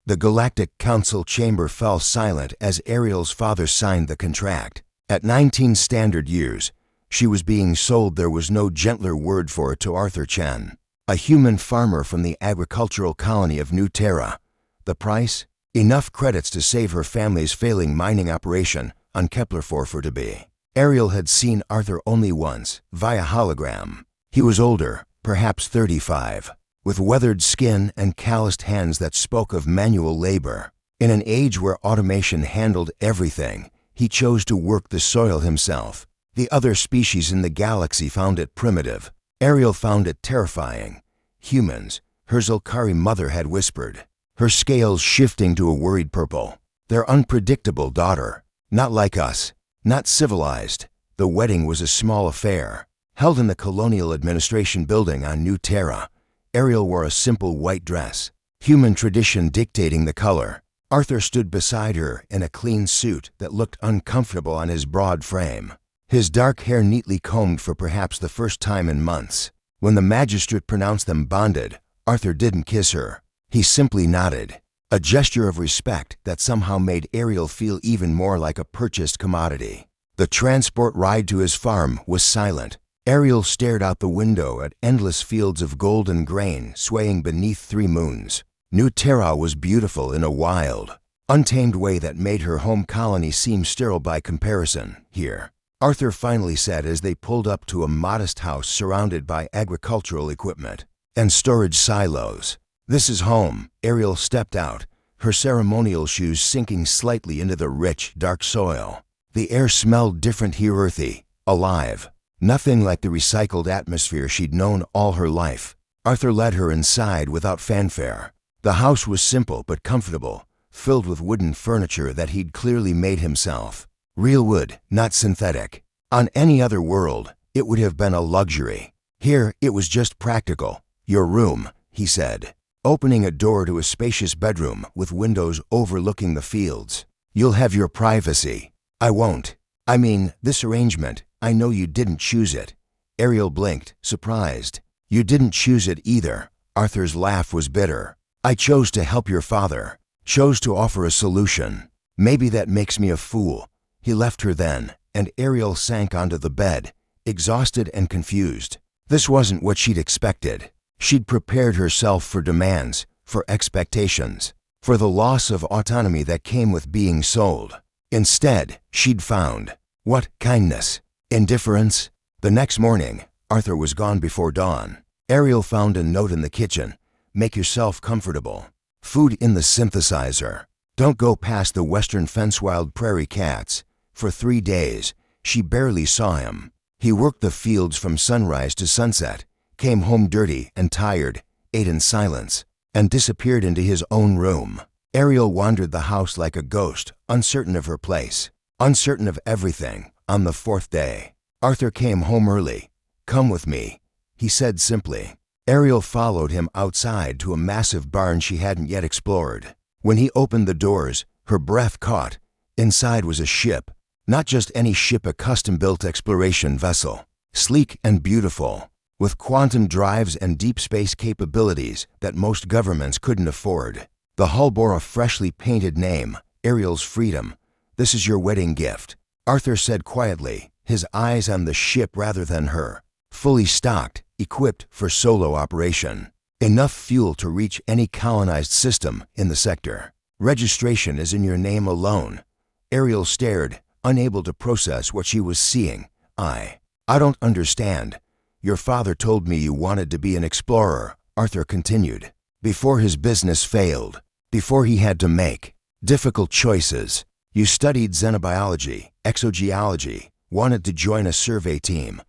The Galactic Council chamber fell silent as Ariel's father signed the contract. At 19 standard years, she was being sold. There was no gentler word for it to Arthur Chen, a human farmer from the agricultural colony of New Terra. The price? Enough credits to save her family's failing mining operation on Kepler 4-4-B. Ariel had seen Arthur only once, via hologram. He was older, perhaps 35, with weathered skin and calloused hands that spoke of manual labor. In an age where automation handled everything, he chose to work the soil himself. The other species in the galaxy found it primitive. Ariel found it terrifying. Humans, her Zilkari mother had whispered, her scales shifting to a worried purple. Their unpredictable daughter. Not like us. Not civilized. The wedding was a small affair, held in the Colonial Administration building on New Terra. Ariel wore a simple white dress, human tradition dictating the color. Arthur stood beside her in a clean suit that looked uncomfortable on his broad frame, his dark hair neatly combed for perhaps the first time in months. When the magistrate pronounced them bonded, Arthur didn't kiss her. He simply nodded, a gesture of respect that somehow made Ariel feel even more like a purchased commodity. The transport ride to his farm was silent. Ariel stared out the window at endless fields of golden grain swaying beneath 3 moons. New Terra was beautiful in a wild, untamed way that made her home colony seem sterile by comparison. Here, Arthur finally said as they pulled up to a modest house surrounded by agricultural equipment and storage silos. "This is home." Ariel stepped out, her ceremonial shoes sinking slightly into the rich, dark soil. The air smelled different here, earthy, alive. Nothing like the recycled atmosphere she'd known all her life. Arthur led her inside without fanfare. The house was simple but comfortable, filled with wooden furniture that he'd clearly made himself. Real wood, not synthetic. On any other world, it would have been a luxury. Here, it was just practical. "Your room," he said, opening a door to a spacious bedroom with windows overlooking the fields. "You'll have your privacy." "I won't. I mean, this arrangement, I know you didn't choose it." Ariel blinked, surprised. "You didn't choose it either." Arthur's laugh was bitter. "I chose to help your father. Chose to offer a solution. Maybe that makes me a fool." He left her then, and Ariel sank onto the bed, exhausted and confused. This wasn't what she'd expected. She'd prepared herself for demands, for expectations, for the loss of autonomy that came with being sold. Instead, she'd found, what, kindness? Indifference? The next morning, Arthur was gone before dawn. Ariel found a note in the kitchen. "Make yourself comfortable. Food in the synthesizer. Don't go past the western fence. Wild prairie cats." For 3 days, she barely saw him. He worked the fields from sunrise to sunset, came home dirty and tired, ate in silence, and disappeared into his own room. Ariel wandered the house like a ghost, uncertain of her place, uncertain of everything. On the 4th day, Arthur came home early. "Come with me," he said simply. Ariel followed him outside to a massive barn she hadn't yet explored. When he opened the doors, her breath caught. Inside was a ship. Not just any ship, a custom-built exploration vessel. Sleek and beautiful, with quantum drives and deep space capabilities that most governments couldn't afford. The hull bore a freshly painted name, Ariel's Freedom. "This is your wedding gift," Arthur said quietly, his eyes on the ship rather than her. Fully stocked, equipped for solo operation. Enough fuel to reach any colonized system in the sector. "Registration is in your name alone." Ariel stared, unable to process what she was seeing. I don't understand." "Your father told me you wanted to be an explorer," Arthur continued. "Before his business failed. Before he had to make difficult choices. You studied xenobiology, exogeology, wanted to join a survey team.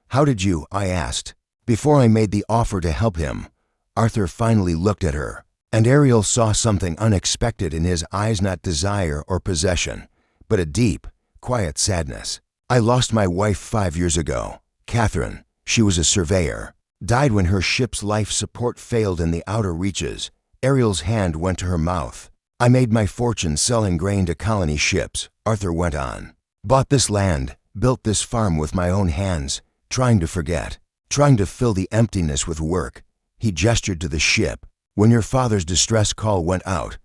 How did you?" I asked. "Before I made the offer to help him." Arthur finally looked at her, and Ariel saw something unexpected in his eyes, not desire or possession, but a deep, quiet sadness. "I lost my wife 5 years ago. Catherine, she was a surveyor. Died when her ship's life support failed in the outer reaches." Ariel's hand went to her mouth. "I made my fortune selling grain to colony ships," Arthur went on. "Bought this land, built this farm with my own hands, trying to forget, trying to fill the emptiness with work." He gestured to the ship. "When your father's distress call went out,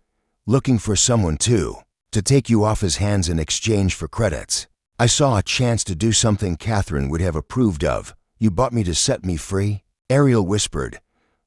looking for someone to take you off his hands in exchange for credits. I saw a chance to do something Catherine would have approved of. You bought me to set me free?" Ariel whispered.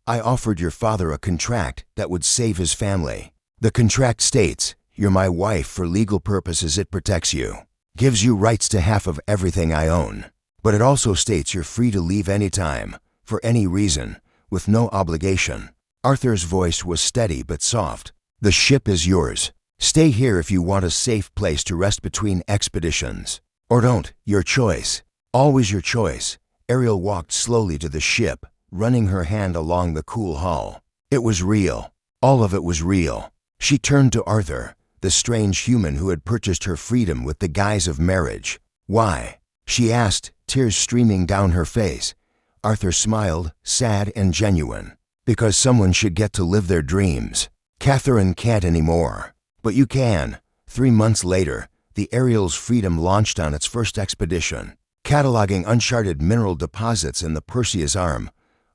"I offered your father a contract that would save his family. The contract states, you're my wife for legal purposes. It protects you, gives you rights to half of everything I own. But it also states you're free to leave anytime, for any reason, with no obligation." Arthur's voice was steady but soft. "The ship is yours. Stay here if you want a safe place to rest between expeditions. Or don't, your choice. Always your choice." Ariel walked slowly to the ship, running her hand along the cool hull. It was real. All of it was real. She turned to Arthur, the strange human who had purchased her freedom with the guise of marriage. "Why?" she asked, tears streaming down her face. Arthur smiled, sad and genuine. "Because someone should get to live their dreams. Catherine can't anymore. But you can." 3 months later, the Ariel's Freedom launched on its first expedition. Cataloging uncharted mineral deposits in the Perseus Arm,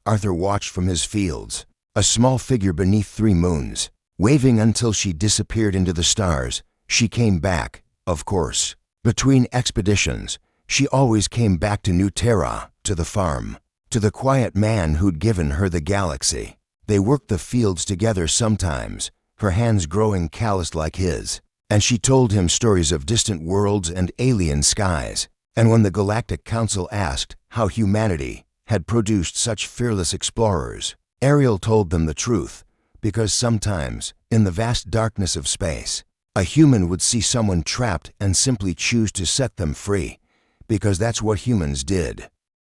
Arthur watched from his fields, a small figure beneath 3 moons, waving until she disappeared into the stars. She came back, of course. Between expeditions, she always came back to New Terra, to the farm, to the quiet man who'd given her the galaxy. They worked the fields together sometimes, her hands growing calloused like his, and she told him stories of distant worlds and alien skies. And when the Galactic Council asked how humanity had produced such fearless explorers, Ariel told them the truth, because sometimes, in the vast darkness of space, a human would see someone trapped and simply choose to set them free, because that's what humans did.